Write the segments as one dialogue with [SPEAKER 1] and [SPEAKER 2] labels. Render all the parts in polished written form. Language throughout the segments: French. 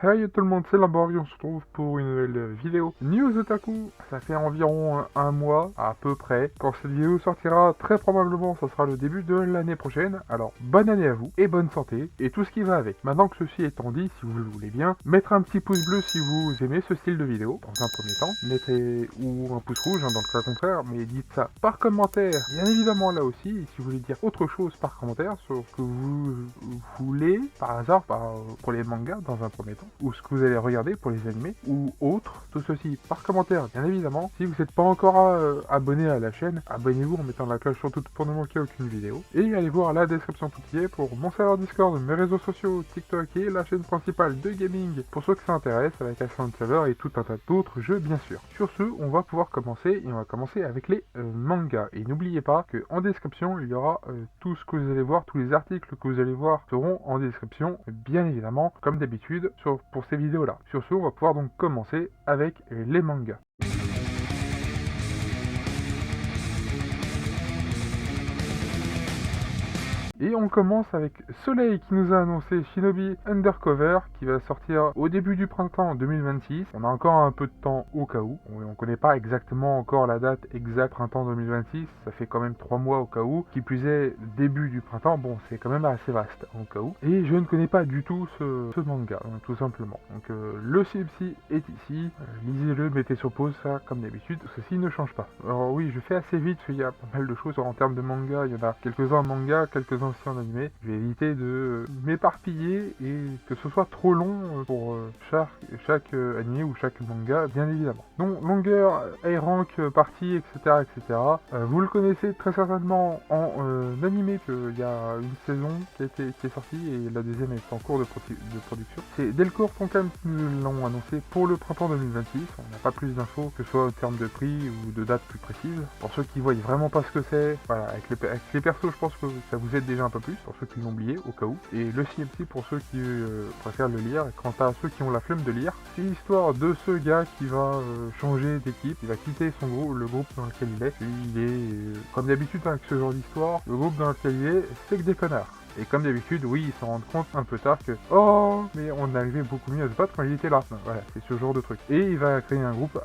[SPEAKER 1] Hey tout le monde, c'est Lamborg, on se retrouve pour une nouvelle vidéo News Otaku. Ça fait environ un mois, à peu près. Quand cette vidéo sortira, très probablement, ça sera le début de l'année prochaine. Alors, bonne année à vous, et bonne santé, et tout ce qui va avec. Maintenant que ceci étant dit, si vous le voulez bien, mettre un petit pouce bleu si vous aimez ce style de vidéo, dans un premier temps. Mettez, ou un pouce rouge, dans le cas contraire, mais dites ça par commentaire. Bien évidemment, là aussi, si vous voulez dire autre chose par commentaire, sur ce que vous voulez, par hasard, pour les mangas, dans un premier temps, ou ce que vous allez regarder pour les animés, ou autre, tout ceci par commentaire, bien évidemment. Si vous n'êtes pas encore abonné à la chaîne, abonnez-vous en mettant la cloche sur tout pour ne manquer aucune vidéo. Et allez voir la description tout y est pour mon serveur Discord, mes réseaux sociaux, TikTok et la chaîne principale de gaming, pour ceux que ça intéresse, avec Accent Server et tout un tas d'autres jeux, bien sûr. Sur ce, on va pouvoir commencer, et on va commencer avec les mangas. Et n'oubliez pas qu'en description, il y aura tout ce que vous allez voir, tous les articles que vous allez voir seront en description, bien évidemment, comme d'habitude, pour ces vidéos-là. Sur ce, on va pouvoir donc commencer avec les mangas. Et on commence avec Soleil qui nous a annoncé Shinobi Undercover qui va sortir au début du printemps 2026. On a encore un peu de temps au cas où. On connaît pas exactement encore la date exacte printemps 2026. Ça fait quand même 3 mois au cas où. Qui plus est, début du printemps, bon c'est quand même assez vaste au cas où. Et je ne connais pas du tout ce manga, tout simplement. Donc le synopsis est ici. Lisez-le, mettez sur pause ça comme d'habitude. Ceci ne change pas. Alors oui, je fais assez vite, il y a pas mal de choses en termes de manga. Il y en a quelques-uns en manga, quelques-uns aussi en animé. Je vais éviter de m'éparpiller et que ce soit trop long pour chaque animé ou chaque manga, bien évidemment. Donc longueur, A-rank, partie, etc. etc. Vous le connaissez très certainement en animé, qu'il y a une saison qui est sortie et la deuxième est en cours de production. C'est Delcourt Tonkam qui nous l'ont annoncé pour le printemps 2026. On n'a pas plus d'infos, que ce soit en termes de prix ou de date plus précise. Pour ceux qui voient vraiment pas ce que c'est, voilà, avec les persos, je pense que ça vous aide déjà un peu plus, pour ceux qui l'ont oublié, au cas où. Et le synopsis pour ceux qui préfèrent le lire. Et quant à ceux qui ont la flemme de lire, c'est l'histoire de ce gars qui va changer d'équipe, il va quitter le groupe dans lequel il est. Il est, comme d'habitude avec ce genre d'histoire, le groupe dans lequel il est, c'est que des connards. Et comme d'habitude, oui, ils s'en rendent compte un peu tard que « Oh, mais on arrivait beaucoup mieux à se battre quand il était là ». Voilà, c'est ce genre de truc. Et il va créer un groupe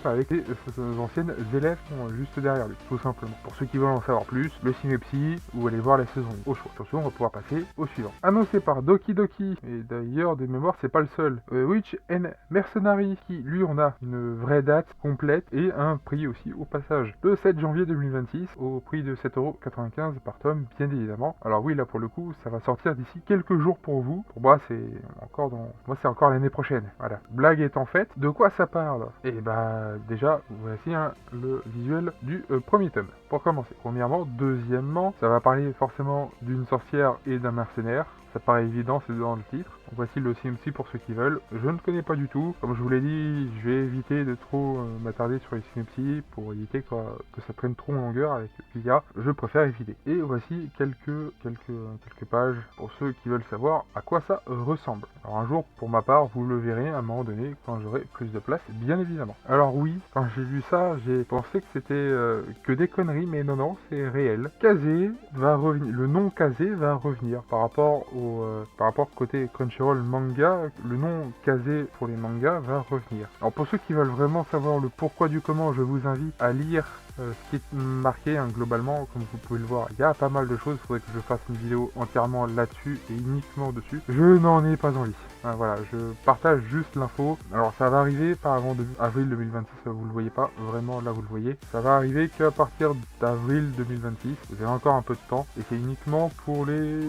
[SPEAKER 1] avec ses anciennes élèves juste derrière lui, tout simplement. Pour ceux qui veulent en savoir plus, le synopsis ou aller voir la saison 1 au choix. Sur ce, on va pouvoir passer au suivant. Annoncé par Doki Doki, et d'ailleurs, de mémoire, c'est pas le seul. Witch and Mercenary, qui, lui, on a une vraie date complète et un prix aussi au passage. Le 7 janvier 2026, au prix de 7,95€ par tome, bien évidemment. Alors oui, là, pour le coup, ça va sortir d'ici quelques jours pour vous. Pour moi, c'est encore l'année prochaine. Voilà. Blague étant faite, de quoi ça parle? Et bah, déjà, voici le visuel du premier tome. Pour commencer. Premièrement, deuxièmement, ça va parler forcément d'une sorcière et d'un mercenaire. Ça paraît évident, c'est dans le titre. Donc voici le synopsis pour ceux qui veulent. Je ne connais pas du tout. Comme je vous l'ai dit, je vais éviter de trop m'attarder sur les synopsis pour éviter que ça prenne trop en longueur avec l'IA. Je préfère éviter. Et voici quelques pages pour ceux qui veulent savoir à quoi ça ressemble. Alors un jour, pour ma part, vous le verrez à un moment donné quand j'aurai plus de place, bien évidemment. Alors oui, quand j'ai vu ça, j'ai pensé que c'était que des conneries, mais non, c'est réel. Kazé va revenir. Le nom Kazé va revenir par rapport côté Crunchyroll manga, le nom Kazé pour les mangas va revenir. Alors pour ceux qui veulent vraiment savoir le pourquoi du comment, je vous invite à lire ce qui est marqué globalement, comme vous pouvez le voir. Il y a pas mal de choses, il faudrait que je fasse une vidéo entièrement là-dessus et uniquement dessus. Je n'en ai pas envie. Voilà, je partage juste l'info. Alors ça va arriver pas avant avril 2026, vous le voyez pas, vraiment là vous le voyez. Ça va arriver qu'à partir d'avril 2026, vous avez encore un peu de temps, et c'est uniquement pour les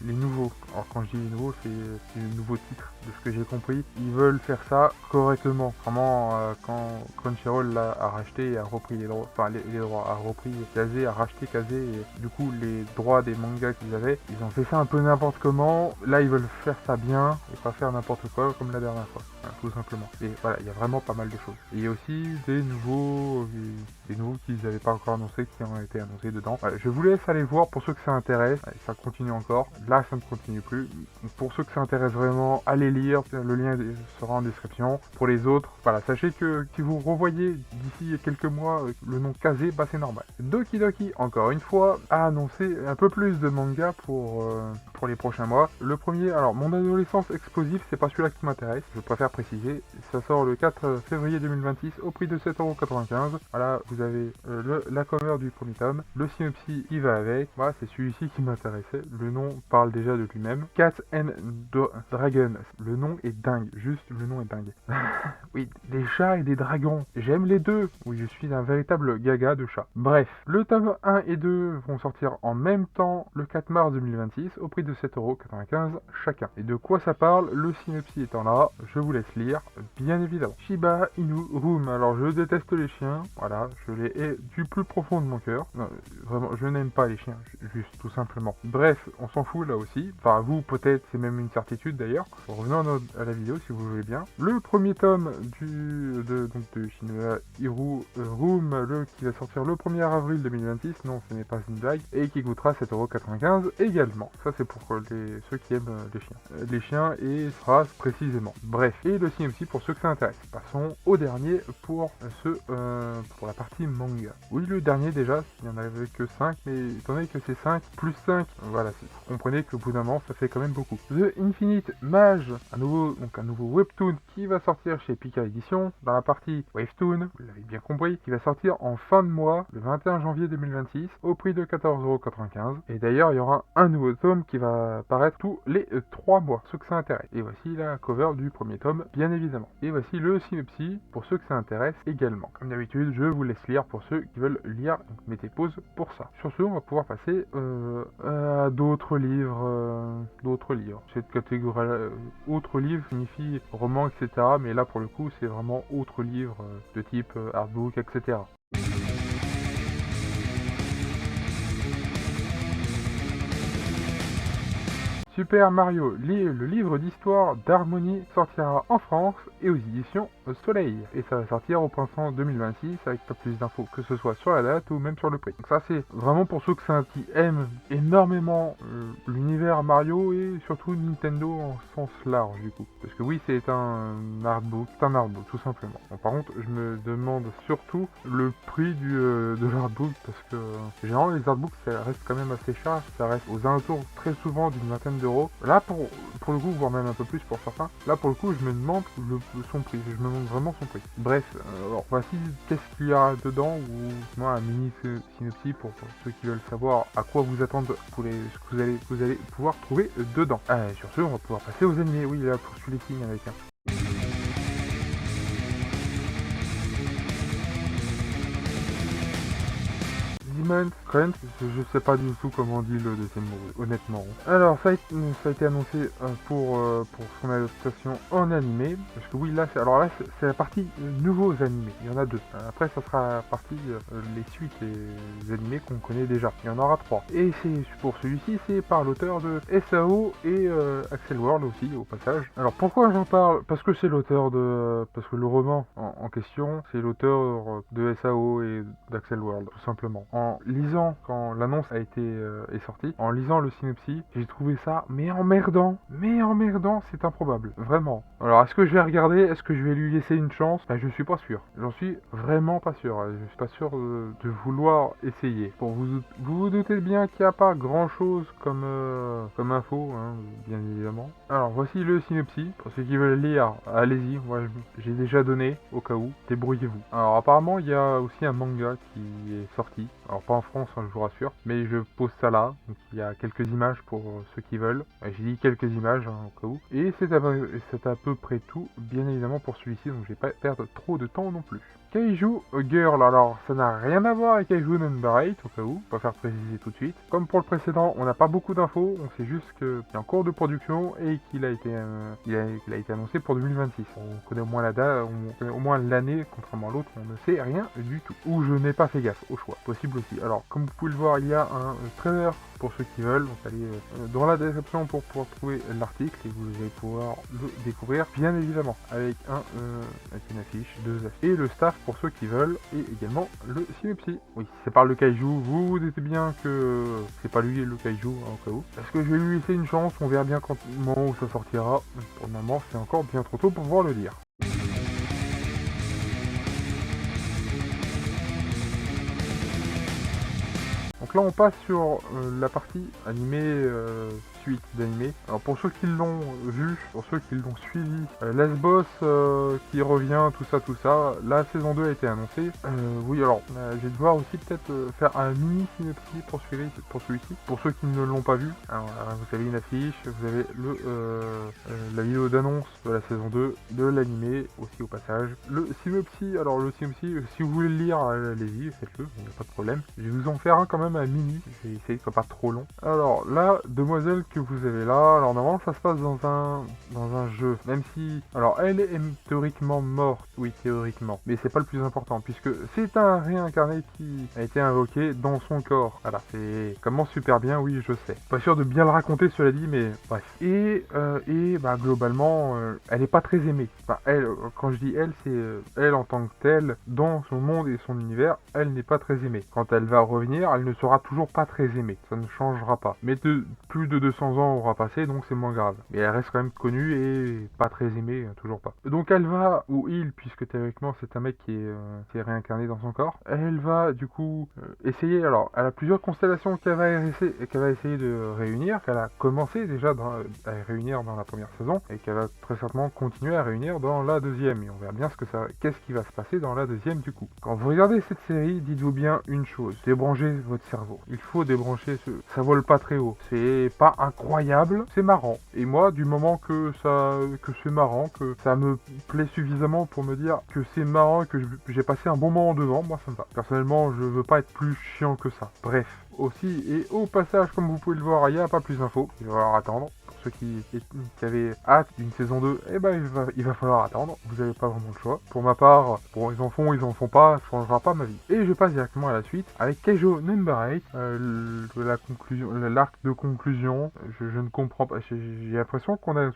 [SPEAKER 1] nouveaux. Alors quand je dis les nouveaux, c'est les nouveaux titres, de ce que j'ai compris. Ils veulent faire ça correctement. Vraiment, quand Crunchyroll a racheté et a repris les droits, les droits, a repris Kazé, a racheté Kazé, et du coup les droits des mangas qu'ils avaient, ils ont fait ça un peu n'importe comment. Là ils veulent faire ça bien, et pas faire n'importe quoi comme la dernière fois, tout simplement. Et voilà, il y a vraiment pas mal de choses. Et il y a aussi des nouveaux qu'ils n'avaient pas encore annoncés, qui ont été annoncés dedans. Voilà, je vous laisse aller voir pour ceux que ça intéresse. Allez, ça continue encore. Là, ça ne continue plus. Pour ceux que ça intéresse vraiment, allez lire. Le lien sera en description. Pour les autres, voilà, sachez que si vous revoyez d'ici quelques mois le nom Kazé, c'est normal. Doki Doki, encore une fois, a annoncé un peu plus de manga pour pour les prochains mois. Le premier, alors mon adolescence explosive, c'est pas celui-là qui m'intéresse, je préfère préciser. Ça sort le 4 février 2026 au prix de 7,95€. Voilà, vous avez la cover du premier tome, le synopsis qui va avec. Voilà, c'est celui-ci qui m'intéressait. Le nom parle déjà de lui-même. Cat and Dragon. Le nom est dingue, juste le nom est dingue. Oui, des chats et des dragons. J'aime les deux. Oui, je suis un véritable gaga de chat. Bref, le tome 1 et 2 vont sortir en même temps le 4 mars 2026 au prix de 7,95€ chacun. Et de quoi ça parle? Le synopsis étant là, je vous laisse lire, bien évidemment. Shiba Inu Room. Alors, je déteste les chiens. Voilà, je les hais du plus profond de mon cœur. Vraiment, je n'aime pas les chiens, juste tout simplement. Bref, on s'en fout là aussi. Enfin, vous, peut-être, c'est même une certitude d'ailleurs. Revenons à la vidéo si vous voulez bien. Le premier tome de Shiba Inu Room, qui va sortir le 1er avril 2026. Non, ce n'est pas une blague. Et qui coûtera 7,95€ également. Ça, c'est pour ceux qui aiment les chiens. Les chiens et phrases précisément. Bref, et le synopsis pour ceux que ça intéresse. Passons au dernier pour pour la partie manga. Oui, le dernier déjà, il n'y en avait que 5, mais étant donné que c'est 5 plus 5, voilà, vous comprenez qu'au bout d'un moment, ça fait quand même beaucoup. The Infinite Mage, un nouveau webtoon qui va sortir chez Pika Edition, dans la partie Wavetoon, vous l'avez bien compris, qui va sortir en fin de mois, le 21 janvier 2026, au prix de 14,95€. Et d'ailleurs, il y aura un nouveau tome qui va apparaître tous les 3 mois, ceux que ça intéresse. Et voici la cover du premier tome, bien évidemment. Et voici le synopsis pour ceux que ça intéresse également. Comme d'habitude, je vous laisse lire pour ceux qui veulent lire, donc mettez pause pour ça. Sur ce, on va pouvoir passer à d'autres livres. Cette catégorie autres livres signifie roman, etc. Mais là, pour le coup, c'est vraiment autres livres de type artbook, etc. Super Mario, le livre d'histoire d'harmonie, sortira en France et aux éditions Soleil. Et ça va sortir au printemps 2026 avec pas plus d'infos que ce soit sur la date ou même sur le prix. Donc ça, c'est vraiment pour ceux qui aiment énormément l'univers Mario et surtout Nintendo en sens large du coup. Parce que oui, c'est un artbook, tout simplement. Bon, par contre, je me demande surtout le prix de l'artbook parce que généralement les artbooks ça reste quand même assez cher, ça reste aux alentours très souvent d'une vingtaine d'euros. Là pour le coup, voire même un peu plus pour certains, là pour le coup je me demande son prix, je me demande vraiment son prix. Bref, alors voici qu'est-ce qu'il y a dedans, ou moi un mini synopsis pour ceux qui veulent savoir à quoi vous attendre pour ce que vous allez pouvoir trouver dedans. Sur ce, on va pouvoir passer aux animés. Oui, là pour suivre les signes avec un. Demon Hunt, je sais pas du tout comment on dit le deuxième mot, honnêtement. Alors, ça a été annoncé pour son adaptation en animé, parce que oui, là, c'est la partie nouveaux animés, il y en a 2. Après, ça sera la partie les suites, les animés qu'on connaît déjà, il y en aura 3. Et c'est pour celui-ci, c'est par l'auteur de SAO et Axel World aussi, au passage. Alors, pourquoi j'en parle? Parce que c'est l'auteur parce que le roman en question, c'est l'auteur de SAO et d'Axel World, tout simplement. En lisant, quand l'annonce est sortie, en lisant le synopsis, j'ai trouvé ça mais emmerdant, c'est improbable, vraiment. Alors est-ce que je vais regarder, est-ce que je vais lui laisser une chance? Je suis pas sûr, j'en suis vraiment pas sûr, je suis pas sûr de vouloir essayer. Bon, vous vous doutez bien qu'il n'y a pas grand chose comme info, hein, bien évidemment. Alors voici le synopsis, pour ceux qui veulent lire, allez-y, moi j'ai déjà donné, au cas où, débrouillez-vous. Alors apparemment il y a aussi un manga qui est sorti, alors pas en France, hein, je vous rassure, mais je pose ça là, donc il y a quelques images pour ceux qui veulent. J'ai dit quelques images, hein, au cas où. Et c'est à peu près tout, bien évidemment, pour celui-ci, donc je vais pas perdre trop de temps non plus. Kaiju Girl, alors ça n'a rien à voir avec Kaiju Number 8 au cas où, on va faire préciser tout de suite. Comme pour le précédent, on n'a pas beaucoup d'infos, on sait juste qu'il est en cours de production et qu'il a été annoncé pour 2026. On connaît au moins la date, on connaît au moins l'année, contrairement à l'autre, on ne sait rien du tout. Ou je n'ai pas fait gaffe au choix, possible aussi. Alors comme vous pouvez le voir, il y a un trailer pour ceux qui veulent, donc allez dans la description pour pouvoir trouver l'article et vous allez pouvoir le découvrir, bien évidemment, avec une affiche, 2 affiches, et le staff pour ceux qui veulent, et également le synopsis. Oui, si ça parle de Kaiju, vous vous dites bien que c'est pas lui le Kaiju, hein, au cas où. Est-ce que je vais lui laisser une chance? On verra bien quand le moment où ça sortira. Pour le moment, c'est encore bien trop tôt pour pouvoir le lire. Donc là on passe sur la partie animée suite d'animé. Alors pour ceux qui l'ont vu, pour ceux qui l'ont suivi, Lesbos qui revient, tout ça, la saison 2 a été annoncée. Oui, alors je vais devoir aussi peut-être faire un mini synopsis pour celui-ci. Pour ceux qui ne l'ont pas vu, alors, vous avez une affiche, vous avez la vidéo d'annonce de la saison 2 de l'animé aussi au passage. Le synopsis, si vous voulez le lire, allez-y, faites-le, il n'y a pas de problème. Je vais vous en faire un quand même, un mini, je vais essayer que ce soit pas trop long. Alors la demoiselle que vous avez là, alors normalement ça se passe dans un jeu, même si, alors elle est théoriquement morte, oui théoriquement, mais c'est pas le plus important puisque c'est un réincarné qui a été invoqué dans son corps. Voilà, c'est commence super bien, oui je sais. Pas sûr de bien le raconter cela dit, mais bref. Et bah globalement, elle est pas très aimée. Enfin, elle, quand je dis elle, c'est elle en tant que telle, dans son monde et son univers, elle n'est pas très aimée. Quand elle va revenir, elle ne sera toujours pas très aimée. Ça ne changera pas. Mais plus de 200 ans aura passé, donc c'est moins grave. Mais elle reste quand même connue et pas très aimée, toujours pas. Donc elle va, ou il, puisque théoriquement c'est un mec qui est réincarné dans son corps, elle va du coup essayer, alors elle a plusieurs constellations qu'elle va essayer de réunir, qu'elle a commencé déjà à réunir dans la première saison, et qu'elle va très certainement continuer à réunir dans la deuxième. Et on verra bien qu'est-ce qui va se passer dans la deuxième du coup. Quand vous regardez cette série, dites-vous bien une chose, débranchez votre cerveau. Il faut débrancher ça vole pas très haut. C'est pas incroyable, c'est marrant. Et moi, du moment que c'est marrant, que ça me plaît suffisamment pour me dire que c'est marrant et que j'ai passé un bon moment devant, moi ça me va. Personnellement, je veux pas être plus chiant que ça. Bref. Aussi, et au passage, comme vous pouvez le voir, il n'y a pas plus d'infos. Il va falloir attendre. Pour ceux qui avaient hâte d'une saison 2, eh ben il va falloir attendre. Vous n'avez pas vraiment le choix. Pour ma part, bon, ils en font pas, ça changera pas ma vie. Et je passe directement à la suite avec Keijo Number 8, l'arc de conclusion. Je ne comprends pas. J'ai l'impression qu'on a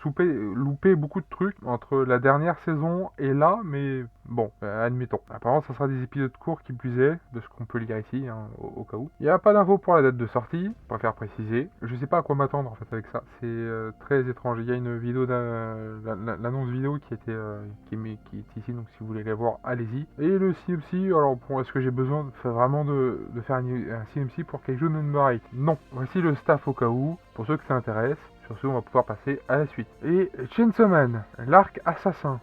[SPEAKER 1] loupé beaucoup de trucs entre la dernière saison et là, mais bon, admettons. Apparemment, ça sera des épisodes courts qui plus est, de ce qu'on peut lire ici, hein, au cas où. Il n'y a pas d'infos pour la date de sortie, je préfère préciser. Je sais pas à quoi m'attendre en fait avec ça. C'est très étrange. Il y a une vidéo l'annonce vidéo qui est ici, donc si vous voulez la voir, allez-y. Et le synopsis, alors bon, est-ce que j'ai besoin vraiment de faire un synopsis pour Keijo Number 8? Non. Voici le staff au cas où, pour ceux que ça intéresse. Sur ce, on va pouvoir passer à la suite. Et Chainsaw Man, l'arc assassin,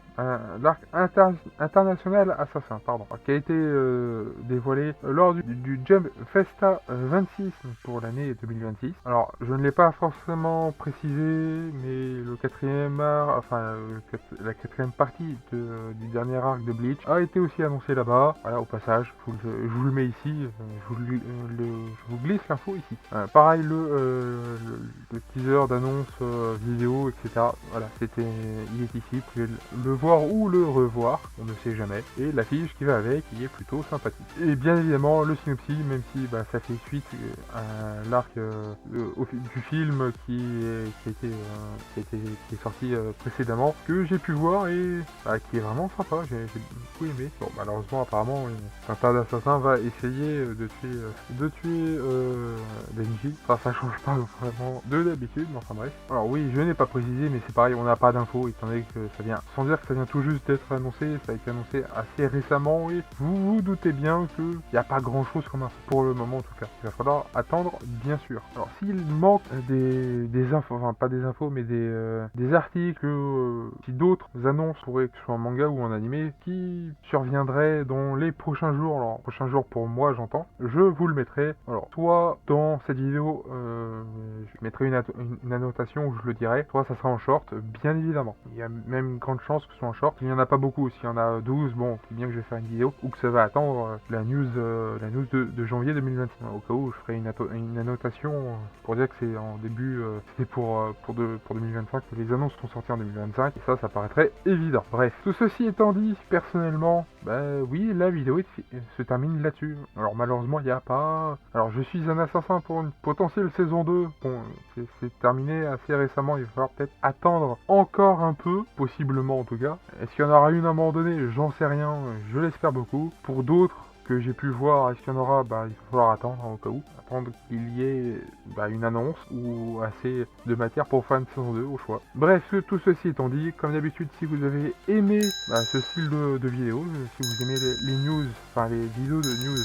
[SPEAKER 1] l'arc international assassin, pardon, qui a été dévoilé lors du Jump Festa 26 pour l'année 2026. Alors, je ne l'ai pas forcément précisé, mais le quatrième arc, la quatrième partie du dernier arc de Bleach a été aussi annoncé là-bas. Voilà, au passage, je vous le mets ici, je vous glisse l'info ici. Pareil, le teaser d'annonce vidéo, etc. Voilà, il est ici, vous pouvez le voir ou le revoir, on ne sait jamais. Et l'affiche qui va avec, qui est plutôt sympathique. Et bien évidemment, le synopsis, même si ça fait suite à l'arc du film qui est sorti précédemment, que j'ai pu voir et qui est vraiment sympa, j'ai beaucoup aimé. Bon, malheureusement, apparemment, un tas d'assassins va essayer de tuer Denji. Enfin, ça change pas vraiment de d'habitude, mais enfin bref. Alors oui, je n'ai pas précisé, mais c'est pareil, on n'a pas d'infos, étant donné que ça vient, sans dire que ça vient tout juste d'être annoncé, ça a été annoncé assez récemment, et vous vous doutez bien qu'il n'y a pas grand chose comme info, pour le moment en tout cas. Il va falloir attendre, bien sûr. Alors s'il manque des infos, enfin pas des infos, mais des articles, si d'autres annonces pourraient que ce soit en manga ou en animé, qui surviendraient dans les prochains jours, alors prochains jours pour moi j'entends, je vous le mettrai, alors soit dans cette vidéo, je mettrai une annotation où je le dirai, soit ça sera en short, bien évidemment. Il y a même une grande chance que ce soit en short. Il n'y en a pas beaucoup, s'il y en a 12, bon, c'est bien que je vais faire une vidéo, ou que ça va attendre la news de janvier 2026. Au cas où je ferai une annotation pour dire que c'est en début, c'est pour 2025, que les annonces sont sorties en 2025, et ça paraîtrait évident. Bref, tout ceci étant dit, personnellement, oui, la vidéo se termine là-dessus. Alors malheureusement, il n'y a pas... Alors je suis un assassin pour une potentielle saison 2, bon, c'est terminé assez récemment, il va falloir peut-être attendre encore un peu, possiblement en tout cas. Est-ce qu'il y en aura une à un moment donné? J'en sais rien, je l'espère beaucoup. Pour d'autres, que j'ai pu voir, est-ce qu'il y en aura, il va falloir attendre au cas où. Attendre qu'il y ait une annonce ou assez de matière pour faire une saison 2 au choix. Bref, tout ceci étant dit, comme d'habitude, si vous avez aimé ce style de vidéo, si vous aimez les news, les vidéos de news,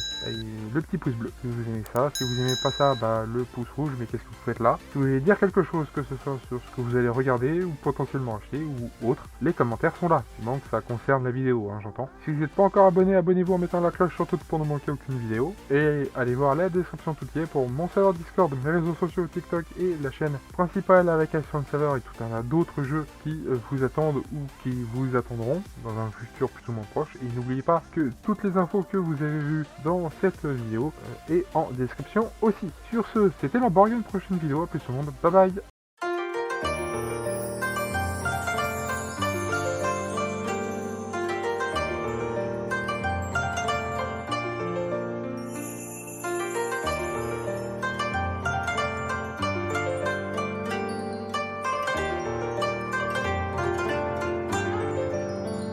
[SPEAKER 1] le petit pouce bleu, si vous aimez ça. Si vous aimez pas ça, le pouce rouge, mais qu'est-ce que vous faites là? Si vous voulez dire quelque chose, que ce soit sur ce que vous allez regarder ou potentiellement acheter ou autre, les commentaires sont là. Du moment que ça concerne la vidéo, j'entends. Si vous n'êtes pas encore abonné, abonnez-vous en mettant la cloche sur tout pour ne manquer aucune vidéo. Et allez voir la description tout y est pour mon serveur Discord, mes réseaux sociaux TikTok et la chaîne principale avec Action Server et tout un tas d'autres jeux qui vous attendent ou qui vous attendront dans un futur plus ou moins proche. Et n'oubliez pas que toutes les infos que vous avez vues dans cette vidéo est en description aussi. Sur ce, c'était l'Embargo, une prochaine vidéo. À plus tout le monde. Bye bye.